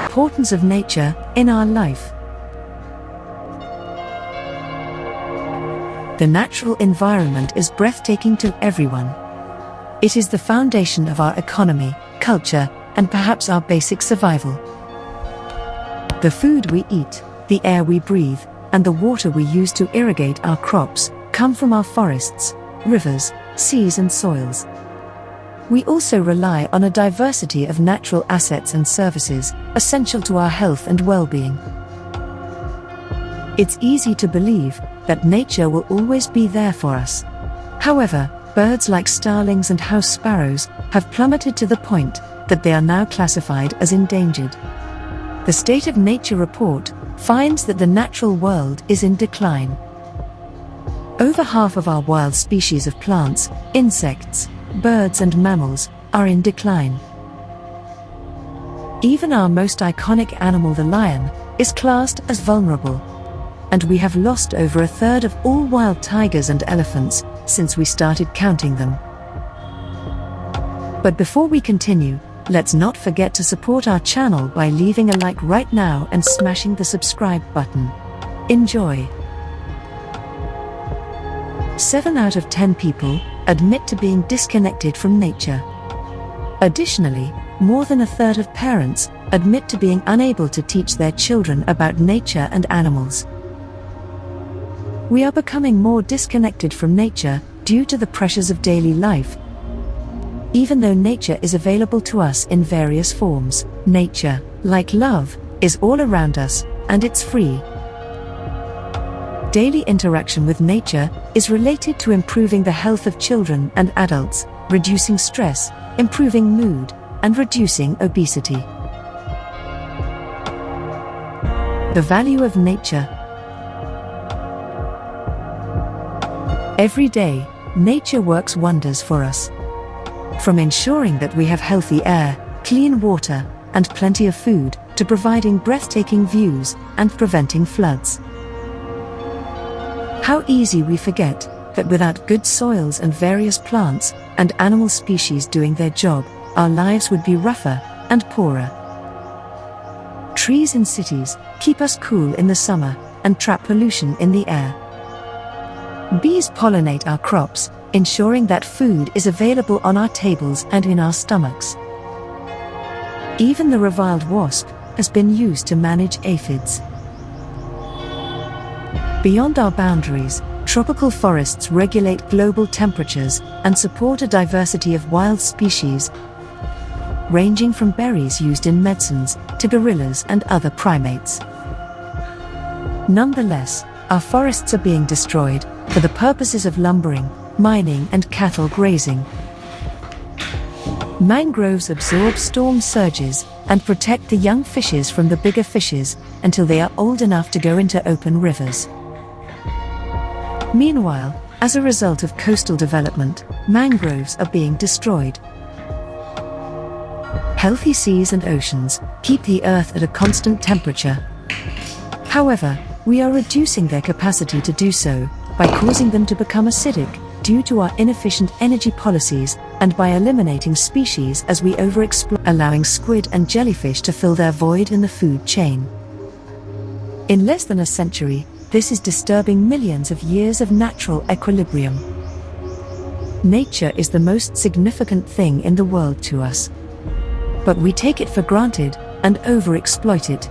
importance of nature in our life. The natural environment is breathtaking to everyone. It is the foundation of our economy, culture, and perhaps our basic survival. The food we eat, the air we breathe, and the water we use to irrigate our crops come from our forests, rivers, seas, and soils. We also rely on a diversity of natural assets and services, essential to our health and well-being. It's easy to believe that nature will always be there for us. However, birds like starlings and house sparrows have plummeted to the point that they are now classified as endangered. The State of Nature report finds that the natural world is in decline. Over half of our wild species of plants, insects, birds and mammals are in decline. Even our most iconic animal, the lion, is classed as vulnerable. And we have lost over a third of all wild tigers and elephants since we started counting them. But before we continue, let's not forget to support our channel by leaving a like right now and smashing the subscribe button. Enjoy! 7 out of 10 people admit to being disconnected from nature. Additionally, more than a third of parents admit to being unable to teach their children about nature and animals. We are becoming more disconnected from nature due to the pressures of daily life. Even though nature is available to us in various forms, nature, like love, is all around us, and it's free. Daily interaction with nature is related to improving the health of children and adults, reducing stress, improving mood, and reducing obesity. The value of nature. Every day, nature works wonders for us. From ensuring that we have healthy air, clean water, and plenty of food, to providing breathtaking views and preventing floods. How easy we forget that without good soils and various plants and animal species doing their job, our lives would be rougher and poorer. Trees in cities keep us cool in the summer and trap pollution in the air. Bees pollinate our crops, ensuring that food is available on our tables and in our stomachs. Even the reviled wasp has been used to manage aphids. Beyond our boundaries, tropical forests regulate global temperatures and support a diversity of wild species, ranging from berries used in medicines to gorillas and other primates. Nonetheless, our forests are being destroyed for the purposes of lumbering, mining, and cattle grazing. Mangroves absorb storm surges and protect the young fishes from the bigger fishes until they are old enough to go into open rivers. Meanwhile, as a result of coastal development, mangroves are being destroyed. Healthy seas and oceans keep the earth at a constant temperature. However, we are reducing their capacity to do so by causing them to become acidic due to our inefficient energy policies and by eliminating species as we overexploit, allowing squid and jellyfish to fill their void in the food chain. In less than a century, this is disturbing millions of years of natural equilibrium. Nature is the most significant thing in the world to us. But we take it for granted and overexploit it.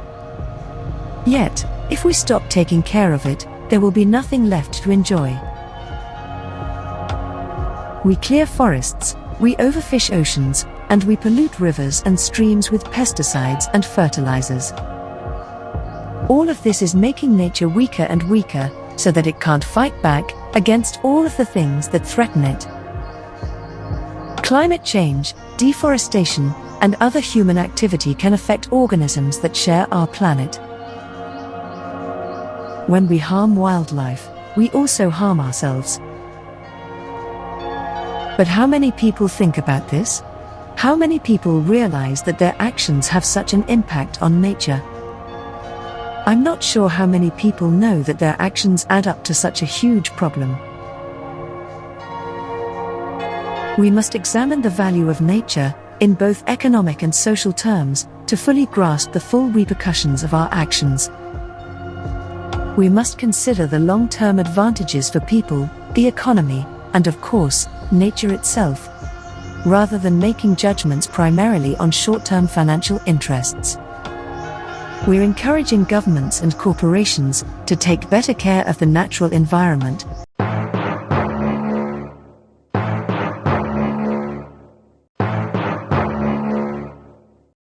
Yet, if we stop taking care of it, there will be nothing left to enjoy. We clear forests, we overfish oceans, and we pollute rivers and streams with pesticides and fertilizers. All of this is making nature weaker and weaker, so that it can't fight back against all of the things that threaten it. Climate change, deforestation, and other human activity can affect organisms that share our planet. When we harm wildlife, we also harm ourselves. But how many people think about this? How many people realize that their actions have such an impact on nature? I'm not sure how many people know that their actions add up to such a huge problem. We must examine the value of nature in both economic and social terms, to fully grasp the full repercussions of our actions. We must consider the long-term advantages for people, the economy, and of course, nature itself, rather than making judgments primarily on short-term financial interests. We're encouraging governments and corporations to take better care of the natural environment